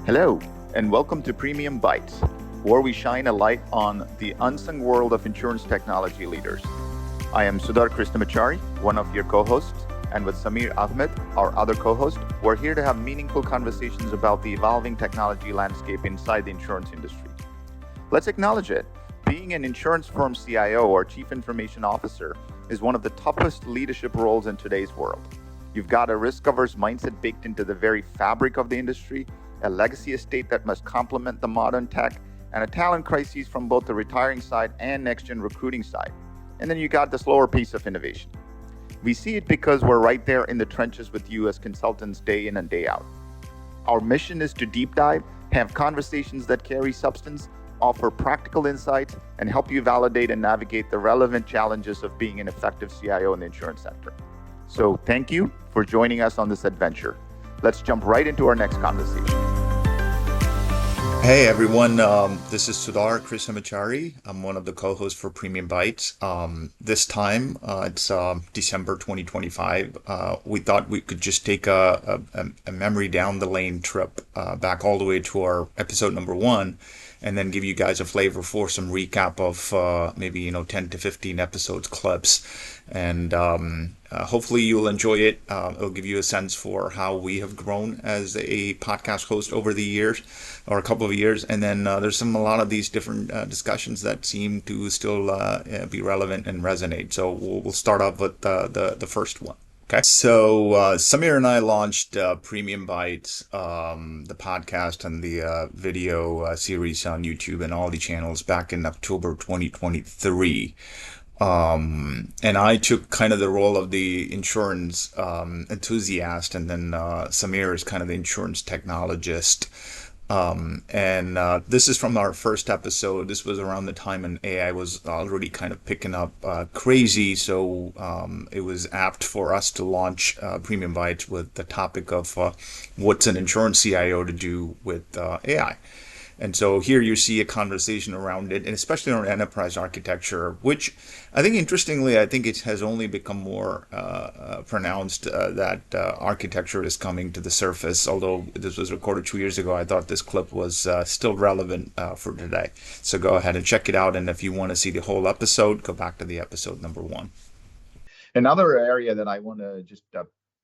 Hello, and welcome to Premium Bytes, where we shine a light on the unsung world of insurance technology leaders. I am Sudhar Krishnamachary, one of your co-hosts, and with Samir Ahmed, our other co-host, we're here to have meaningful conversations about the evolving technology landscape inside the insurance industry. Let's acknowledge it. Being an insurance firm CIO or Chief Information Officer is one of the toughest leadership roles in today's world. You've got a risk-averse mindset baked into the very fabric of the industry, a legacy estate that must complement the modern tech, and a talent crisis from both the retiring side and next-gen recruiting side. And then you got the slower pace of innovation. We see it because we're right there in the trenches with you as consultants day in and day out. Our mission is to deep dive, have conversations that carry substance, offer practical insights, and help you validate and navigate the relevant challenges of being an effective CIO in the insurance sector. So thank you for joining us on this adventure. Let's jump right into our next conversation. Hey everyone, this is Sudhar Krishnamachary. I'm one of the co-hosts for PremiumBytes. This time, it's December 2025. We thought we could just take a memory down the lane trip back all the way to our episode number 1, and then give you guys a flavor for some recap of maybe 10 to 15 episodes clips. And hopefully you'll enjoy it. It'll give you a sense for how we have grown as a podcast host over the years, or a couple of years. And then there's a lot of these different discussions that seem to still be relevant and resonate. So we'll start off with the first one. Okay. So Samir and I launched PremiumBytes, the podcast and the video series on YouTube and all the channels back in October 2023. And I took kind of the role of the insurance enthusiast, and then Samir is kind of the insurance technologist. This is from our first episode. This was around the time when AI was already kind of picking up crazy, so it was apt for us to launch PremiumBytes with the topic of what's an insurance CIO to do with AI. And so here you see a conversation around it, and especially around enterprise architecture, which I think, interestingly, I think it has only become more pronounced that architecture is coming to the surface. Although this was recorded 2 years ago, I thought this clip was still relevant for today. So go ahead and check it out. And if you want to see the whole episode, go back to the episode number 1. Another area that I want to just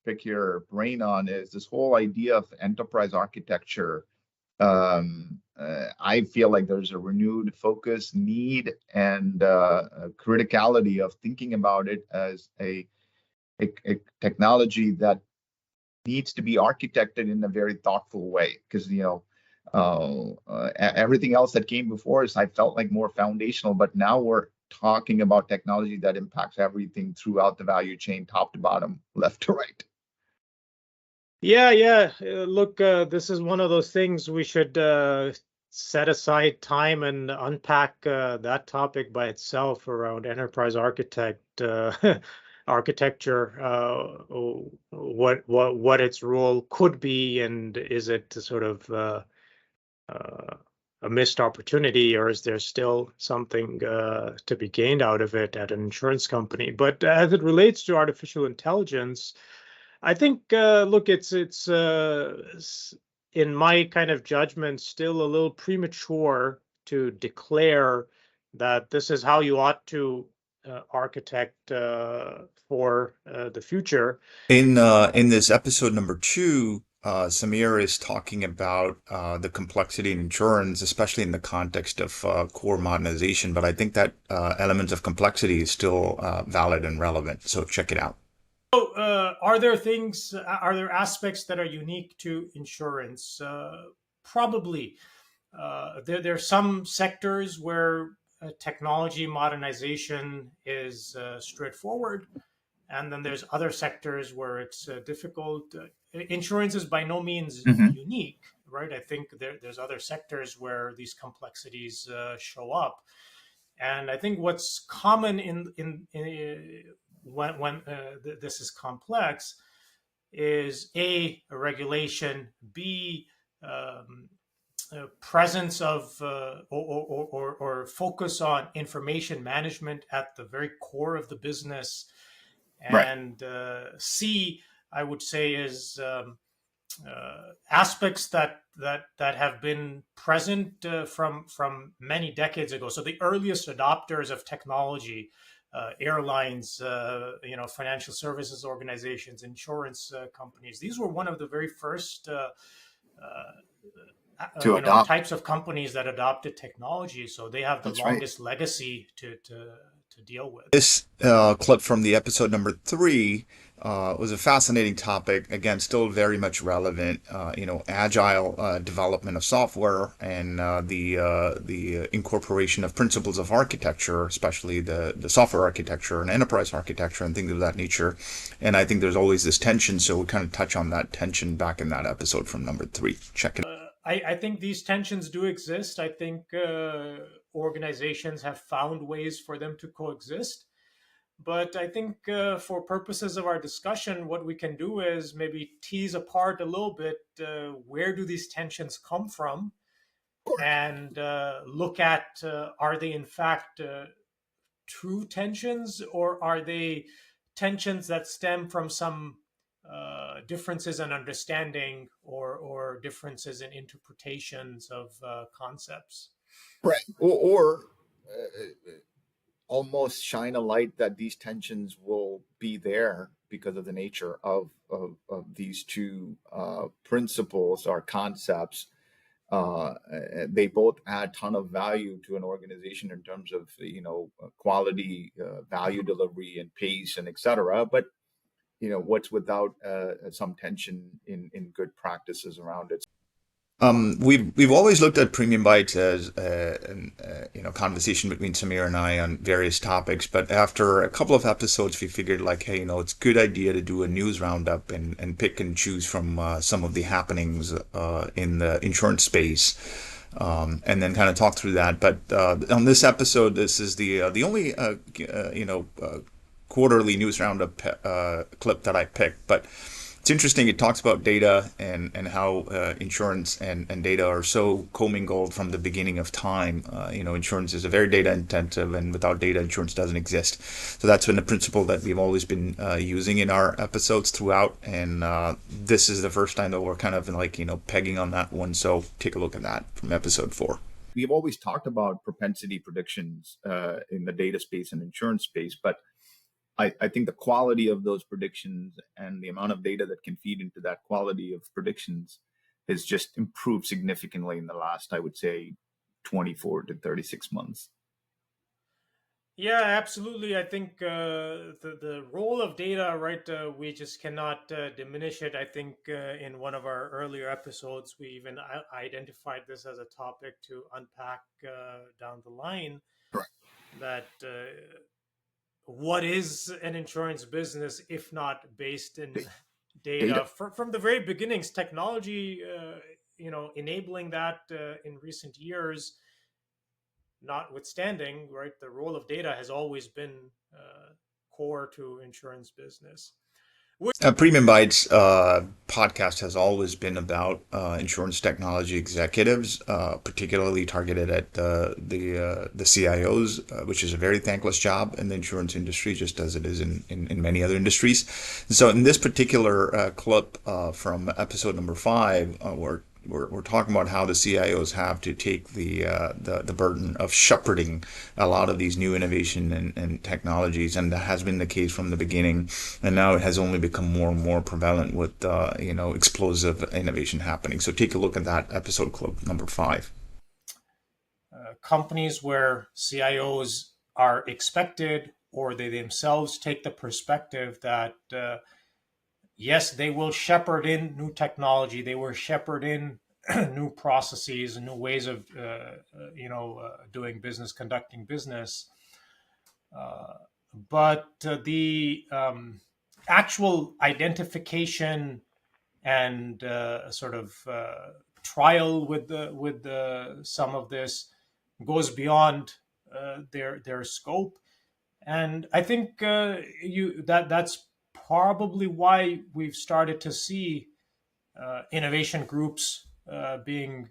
pick your brain on is this whole idea of enterprise architecture. I feel like there's a renewed focus, need, and criticality of thinking about it as a technology that needs to be architected in a very thoughtful way. Because everything else that came before us, I felt like more foundational, but now we're talking about technology that impacts everything throughout the value chain, top to bottom, left to right. Yeah. Look, this is one of those things we should set aside time and unpack that topic by itself around enterprise architecture, what its role could be, and is it sort of a missed opportunity, or is there still something to be gained out of it at an insurance company? But as it relates to artificial intelligence, I think, look, it's in my kind of judgment, still a little premature to declare that this is how you ought to architect for the future. In this episode number 2, Samir is talking about the complexity in insurance, especially in the context of core modernization. But I think that elements of complexity is still valid and relevant. So check it out. So, are there aspects that are unique to insurance? Probably. There are some sectors where technology modernization is straightforward, and then there's other sectors where it's difficult. Insurance is by no means unique, right? I think there's other sectors where these complexities show up, and I think what's common in when this is complex is a regulation, B, presence of or focus on information management at the very core of the business, and C, I would say, is aspects that have been present from many decades ago. So the earliest adopters of technology, airlines, financial services organizations, insurance companies. These were one of the very first To adopt. types of companies that adopted technology. So they have the That's right. longest legacy to deal with. This clip from the episode number 3 was a fascinating topic. Again, still very much relevant. Agile development of software and the incorporation of principles of architecture, especially the software architecture and enterprise architecture and things of that nature. And I think there's always this tension, so we kind of touch on that tension back in that episode from number 3. Check it. I think these tensions do exist. I think organizations have found ways for them to coexist. But I think for purposes of our discussion, what we can do is maybe tease apart a little bit where do these tensions come from, and look at are they in fact true tensions, or are they tensions that stem from some differences in understanding or differences in interpretations of concepts. Right. Or almost shine a light that these tensions will be there because of the nature of these two principles or concepts. They both add ton of value to an organization in terms of quality, value delivery, and pace, and etc. But what's without some tension in good practices around it. We've always looked at PremiumBytes as conversation between Samir and I on various topics, but after a couple of episodes, we figured like, hey, it's a good idea to do a news roundup and pick and choose from some of the happenings in the insurance space, and then kind of talk through that. But on this episode, this is the only quarterly news roundup clip that I picked, but. It's interesting. It talks about data and how insurance and data are so commingled from the beginning of time. Insurance is a very data intensive, and without data, insurance doesn't exist. So that's been a principle that we've always been using in our episodes throughout. And this is the first time that we're kind of pegging on that one. So take a look at that from episode 4. We've always talked about propensity predictions in the data space and insurance space, but I think the quality of those predictions and the amount of data that can feed into that quality of predictions has just improved significantly in the last, I would say, 24 to 36 months. Yeah, absolutely. I think the role of data, right? We just cannot diminish it. I think in one of our earlier episodes, we even identified this as a topic to unpack down the line. Correct. That what is an insurance business if not based in data? From the very beginnings, technology, enabling that in recent years. Notwithstanding, right, the role of data has always been core to insurance business. PremiumBytes podcast has always been about insurance technology executives, particularly targeted at the CIOs, which is a very thankless job in the insurance industry, just as it is in many other industries. So in this particular clip from episode number 5, we're talking about how the CIOs have to take the burden of shepherding a lot of these new innovation and technologies, and that has been the case from the beginning, and now it has only become more and more prevalent with explosive innovation happening. So take a look at that episode clip number 5. Companies where CIOs are expected, or they themselves take the perspective that yes, they will shepherd in new technology. They will shepherd in new processes and new ways of, doing business, conducting business. But the actual identification and sort of trial with some of this goes beyond their scope, and I think that's probably why we've started to see innovation groups being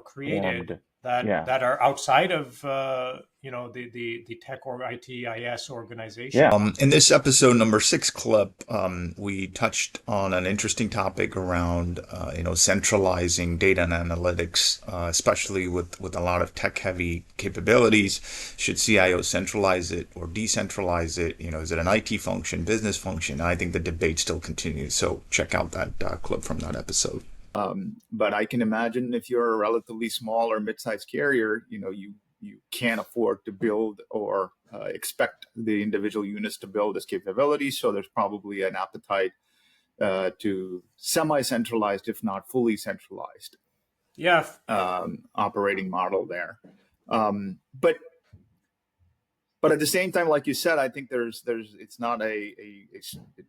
created Yeah. that are outside of the tech or ITIS Yeah. organization. In this episode number 6 clip, we touched on an interesting topic around, centralizing data and analytics, especially with a lot of tech-heavy capabilities. Should CIOs centralize it or decentralize it? Is it an IT function, business function? I think the debate still continues. So check out that clip from that episode. But I can imagine if you're a relatively small or mid-sized carrier, you can't afford to build or expect the individual units to build this capability. So there's probably an appetite to semi-centralized, if not fully centralized, Yeah. operating model there. But at the same time, like you said, I think there's it's not a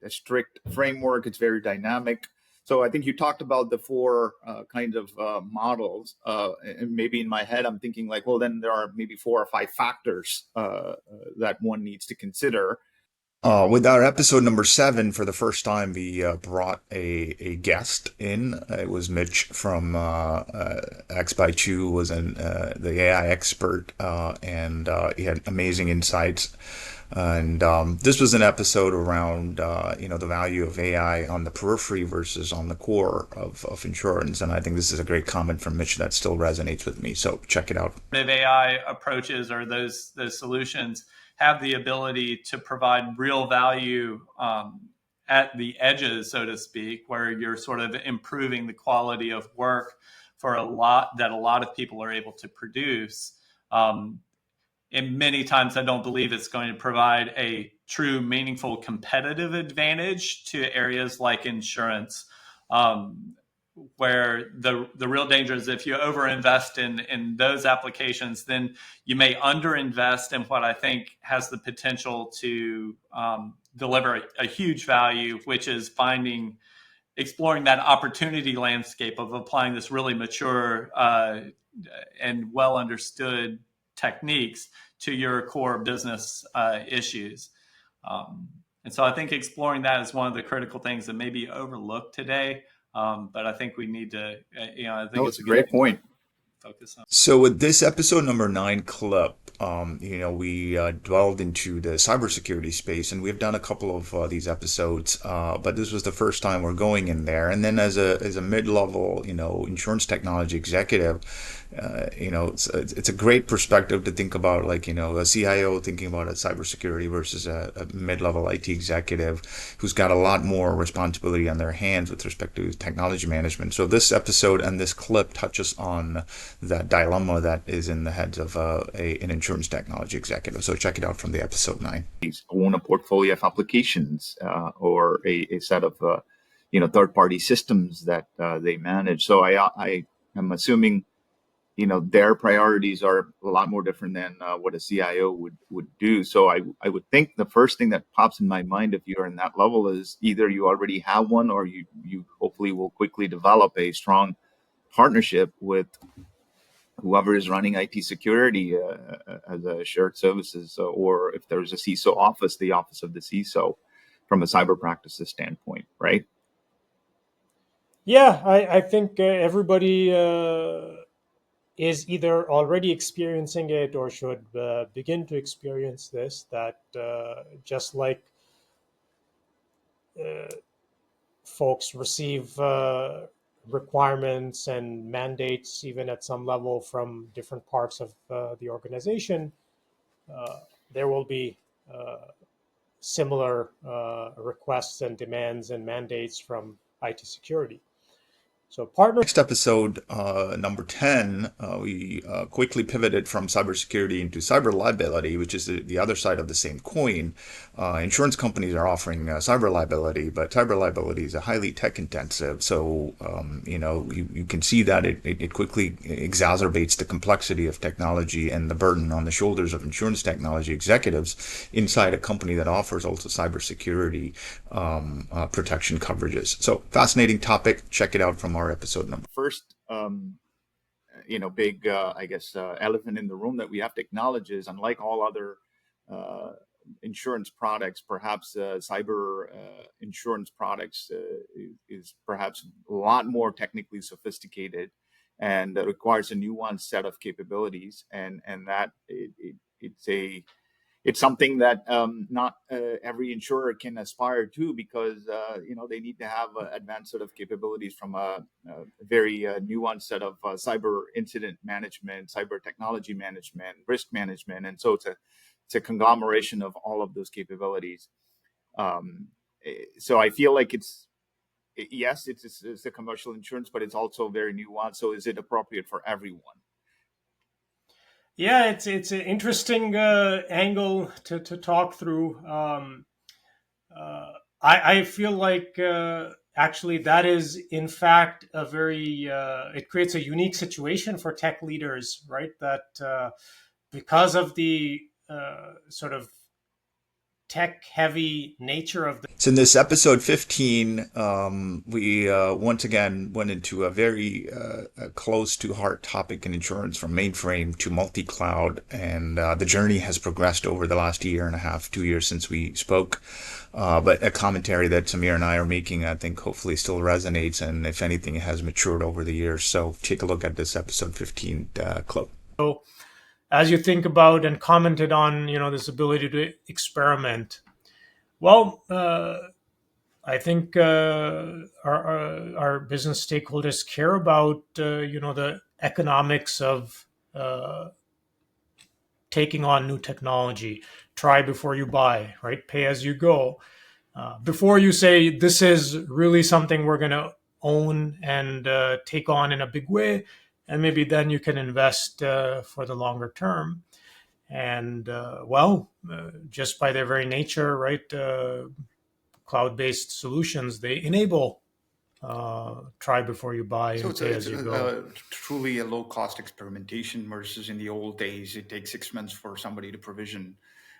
strict framework. It's very dynamic. So I think you talked about the four kind of models, and maybe in my head I'm thinking like, well, then there are maybe 4 or 5 factors that one needs to consider. With our episode number 7, for the first time, we brought a guest in. It was Mitch from Bytes, who was the AI expert, and he had amazing insights. And this was an episode around, the value of AI on the periphery versus on the core of insurance. And I think this is a great comment from Mitch that still resonates with me. So check it out. AI approaches or those solutions have the ability to provide real value at the edges, so to speak, where you're sort of improving the quality of work for a lot of people are able to produce. And many times I don't believe it's going to provide a true, meaningful competitive advantage to areas like insurance, where the real danger is if you overinvest in those applications, then you may underinvest in what I think has the potential to deliver a huge value, which is exploring that opportunity landscape of applying this really mature and well understood techniques to your core business issues. And so I think exploring that is one of the critical things that may be overlooked today. But I think we need to, I think it's a great point. Focus on. So with this episode number 9 clip, we dwelled into the cybersecurity space, and we've done a couple of these episodes, but this was the first time we're going in there. And then as a mid-level, insurance technology executive, it's a great perspective to think about, like, a CIO thinking about a cybersecurity versus a mid-level IT executive who's got a lot more responsibility on their hands with respect to technology management. So this episode and this clip touches on that dilemma that is in the heads of an insurance technology executive. So check it out from the episode 9. Own a portfolio of applications or a set of third-party systems that they manage. So I am assuming their priorities are a lot more different than what a CIO would do. So I would think the first thing that pops in my mind if you're in that level is either you already have one or you hopefully will quickly develop a strong partnership with whoever is running IT security as a shared services, or if there's a CISO office, the office of the CISO from a cyber practices standpoint, right? Yeah, I think everybody is either already experiencing it or should begin to experience this, that just like folks receive requirements and mandates, even at some level, from different parts of the organization, there will be similar requests and demands and mandates from IT security. So partner. Next episode, number 10, we quickly pivoted from cybersecurity into cyber liability, which is the other side of the same coin. Insurance companies are offering cyber liability, but cyber liability is a highly tech intensive. So, you can see that it quickly exacerbates the complexity of technology and the burden on the shoulders of insurance technology executives inside a company that offers also cybersecurity protection coverages. So fascinating topic. Check it out from our episode number. First, big, elephant in the room that we have to acknowledge is, unlike all other insurance products, perhaps cyber insurance products is perhaps a lot more technically sophisticated and requires a nuanced set of capabilities, and that it's something that not every insurer can aspire to, because they need to have advanced set of capabilities from a very nuanced set of cyber incident management, cyber technology management, risk management, and so it's a conglomeration of all of those capabilities. So I feel like yes, it's a commercial insurance, but it's also very nuanced. So is it appropriate for everyone? Yeah, it's an interesting angle to talk through. I feel like actually that is in fact a very it creates a unique situation for tech leaders, right? That because of the sort of tech heavy nature of the So in this episode 15, we once again went into a very close to heart topic in insurance, from mainframe to multi-cloud, and the journey has progressed over the last year and a half, 2 years since we spoke. But a commentary that Samir and I are making, I think, hopefully still resonates, and if anything, it has matured over the years. So take a look at this episode 15 clip. so as you think about and commented on, this ability to experiment. Well, I think our business stakeholders care about the economics of taking on new technology. Try before you buy, right? Pay as you go. Before you say this is really something we're going to own and take on in a big way, and maybe then you can invest for the longer term. And just by their very nature, right? Cloud-based solutions, they enable try before you buy So and pay as you go. truly a low cost experimentation, versus in the old days, it takes 6 months for somebody to provision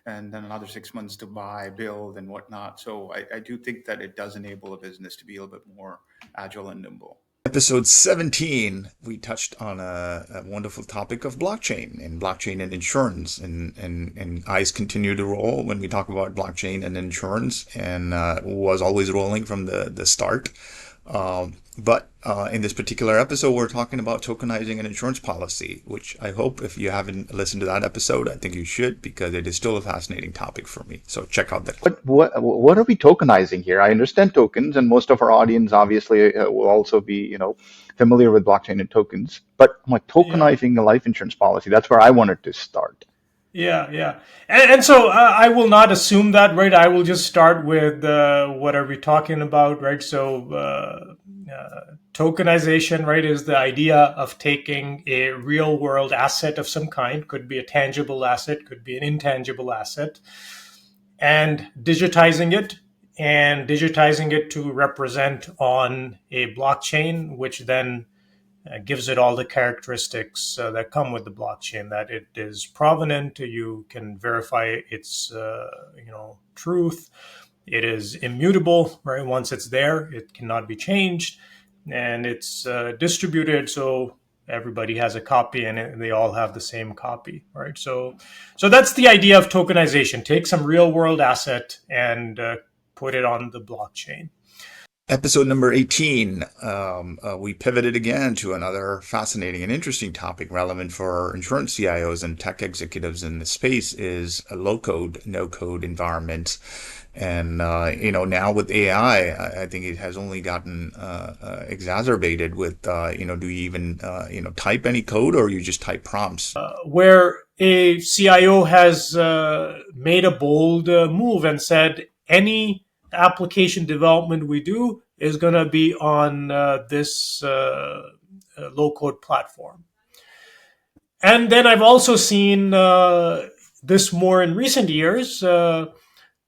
and then another 6 months to buy, build, and whatnot. So I do think that it does enable a business to be a little bit more agile and nimble. Episode 17, we touched on a wonderful topic of blockchain and insurance, and eyes continue to roll when we talk about blockchain and insurance, and was always rolling from the start. But in this particular episode, we're talking about tokenizing an insurance policy, which I hope, if you haven't listened to that episode, I think you should, because it is still a fascinating topic for me. So check out that clip. What are we tokenizing here? I understand tokens, and most of our audience obviously will also be familiar with blockchain and tokens. But I'm like, tokenizing a life insurance policy, that's where I wanted to start. Yeah. And so I will not assume that, right? I will just start with what are we talking about, right? So tokenization, right, is the idea of taking a real world asset of some kind, could be a tangible asset, could be an intangible asset, and digitizing it to represent on a blockchain, which then gives it all the characteristics that come with the blockchain, that it is provenant, you can verify its truth, it is immutable, right? Once it's there, it cannot be changed, and it's distributed, so everybody has a copy and they all have the same copy, right? So that's the idea of tokenization. Take some real world asset and put it on the blockchain. Episode number 18, we pivoted again to another fascinating and interesting topic relevant for insurance CIOs and tech executives in the space, is a low-code, no-code environment. And, now with AI, I think it has only gotten exacerbated with, do you even, type any code, or you just type prompts? Where a CIO has made a bold move and said, any application development we do is going to be on this low-code platform. And then I've also seen this more in recent years, and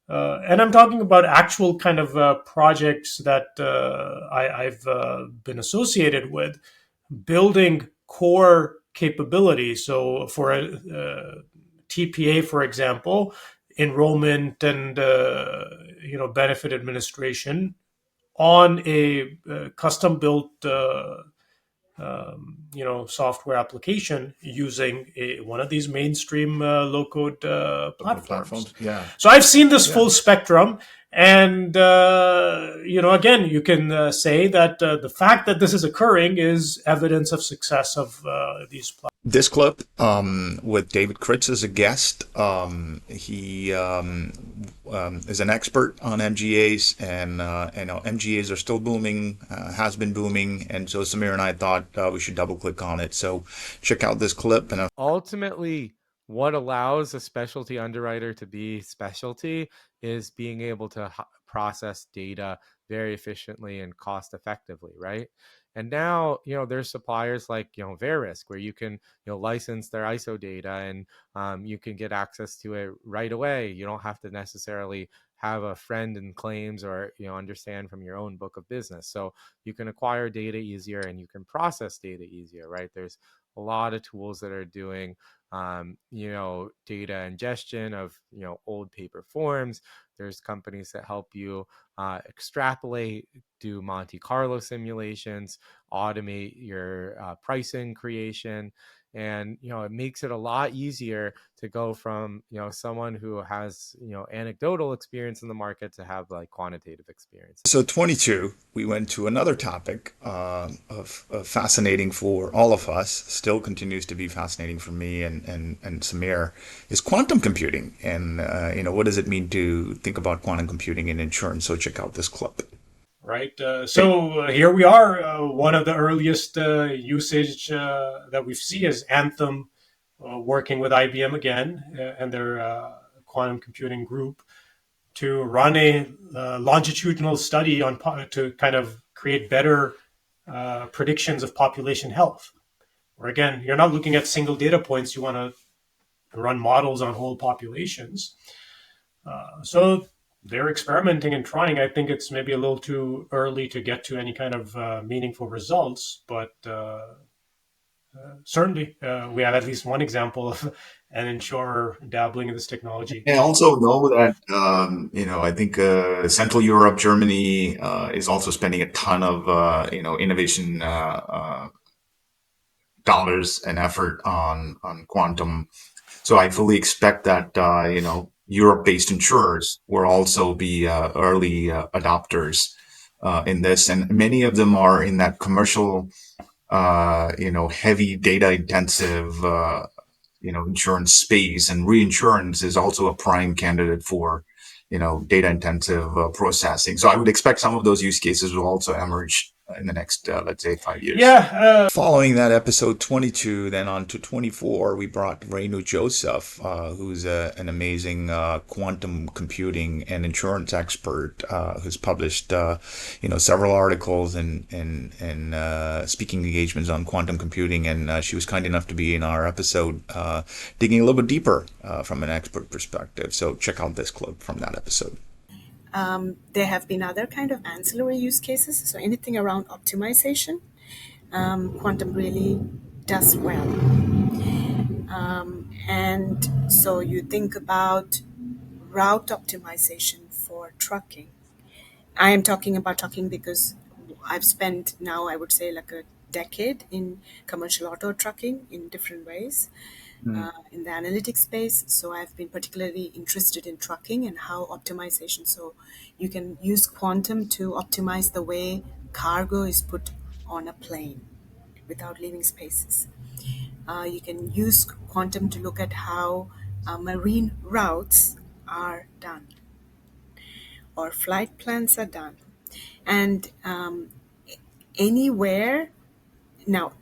I'm talking about actual kind of projects that I've been associated with, building core capability. So for a TPA, for example, enrollment and benefit administration on a custom built software application using one of these mainstream low-code platforms. Yeah. So I've seen this Yeah. full spectrum, and again, you can say that the fact that this is occurring is evidence of success of these platforms. This clip with David Kritz as a guest. He is an expert on MGAs, and MGAs are still booming, has been booming, and so Samir and I thought we should double click on it. So check out this clip. And ultimately, what allows a specialty underwriter to be specialty is being able to process data very efficiently and cost effectively, right? And now, there's suppliers like, Verisk, where you can, license their ISO data, and you can get access to it right away. You don't have to necessarily have a friend in claims or, understand from your own book of business. So you can acquire data easier and you can process data easier, right? There's a lot of tools that are doing data ingestion of old paper forms. There's companies that help you extrapolate, do Monte Carlo simulations, automate your pricing creation, and it makes it a lot easier to go from someone who has anecdotal experience in the market to have like quantitative experience. So 22, we went to another topic of fascinating for all of us, still continues to be fascinating for me and Samir, is quantum computing. And, what does it mean to think about quantum computing in insurance? So check out this clip. Right. So here we are. One of the earliest usage that we see is Anthem working with IBM again and their quantum computing group to run a longitudinal study to kind of create better predictions of population health. Or again, you're not looking at single data points. You want to run models on whole populations. So they're experimenting and trying. I think it's maybe a little too early to get to any kind of meaningful results, but certainly we have at least one example of an insurer dabbling in this technology. And also know that, I think Central Europe, Germany is also spending a ton of, innovation dollars and effort on quantum. So I fully expect that, Europe-based insurers will also be early adopters in this. And many of them are in that commercial, heavy data intensive, insurance space, and reinsurance is also a prime candidate for, data intensive processing. So I would expect some of those use cases will also emerge in the next, let's say, 5 years. Yeah. Following that episode 22, then on to 24, we brought Renu Joseph, who's an amazing quantum computing and insurance expert who's published, several articles and speaking engagements on quantum computing. And she was kind enough to be in our episode, digging a little bit deeper from an expert perspective. So check out this clip from that episode. There have been other kind of ancillary use cases. So anything around optimization, quantum really does well. And so you think about route optimization for trucking. I am talking about trucking because I've spent now, I would say, like a decade in commercial auto trucking in different ways. In the analytics space. So I've been particularly interested in trucking and how optimization. So you can use quantum to optimize the way cargo is put on a plane without leaving spaces. You can use quantum to look at how marine routes are done or flight plans are done. And anywhere, now,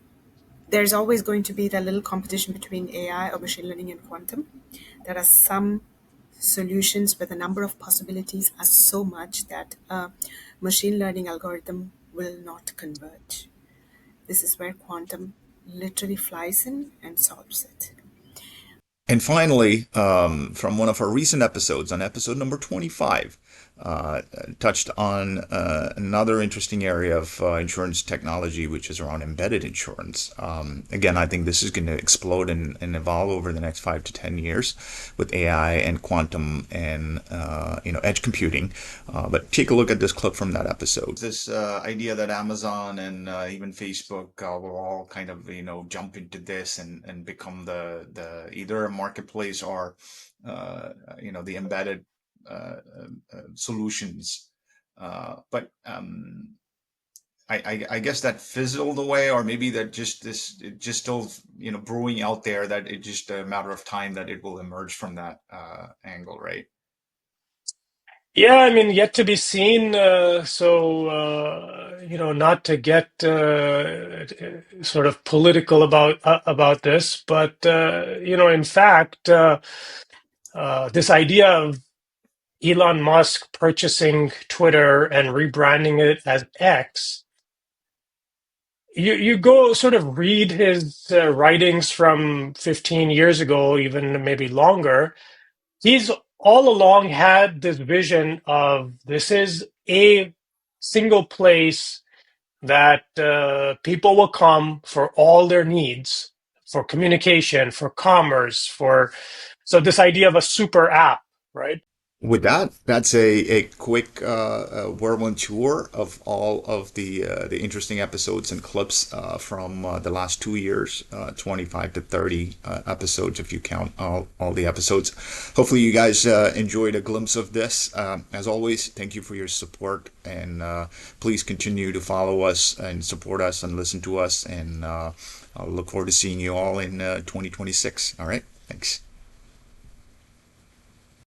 there's always going to be that little competition between AI or machine learning and quantum. There are some solutions where the number of possibilities are so much that a machine learning algorithm will not converge. This is where quantum literally flies in and solves it. And finally, from one of our recent episodes, on episode number 25, touched on another interesting area of insurance technology, which is around embedded insurance. Again, I think this is going to explode and evolve over the next 5 to 10 years with AI and quantum and edge computing. But take a look at this clip from that episode. This idea that Amazon and even Facebook will all kind of jump into this and become the either a marketplace or the embedded solutions. But I guess that fizzled away, or maybe that it just still brewing out there, that it's just a matter of time that it will emerge from that angle, right? Yeah, I mean, yet to be seen. Not to get sort of political about this, but in fact, this idea of Elon Musk purchasing Twitter and rebranding it as X, you go sort of read his writings from 15 years ago, even maybe longer. He's all along had this vision of this is a single place that people will come for all their needs, for communication, for commerce, so this idea of a super app, right? With that, that's a quick whirlwind tour of all of the interesting episodes and clips from the last 2 years, 25 to 30 episodes if you count all the episodes. Hopefully you guys enjoyed a glimpse of this. As always, thank you for your support, and please continue to follow us and support us and listen to us, and I'll look forward to seeing you all in 2026. All right, thanks.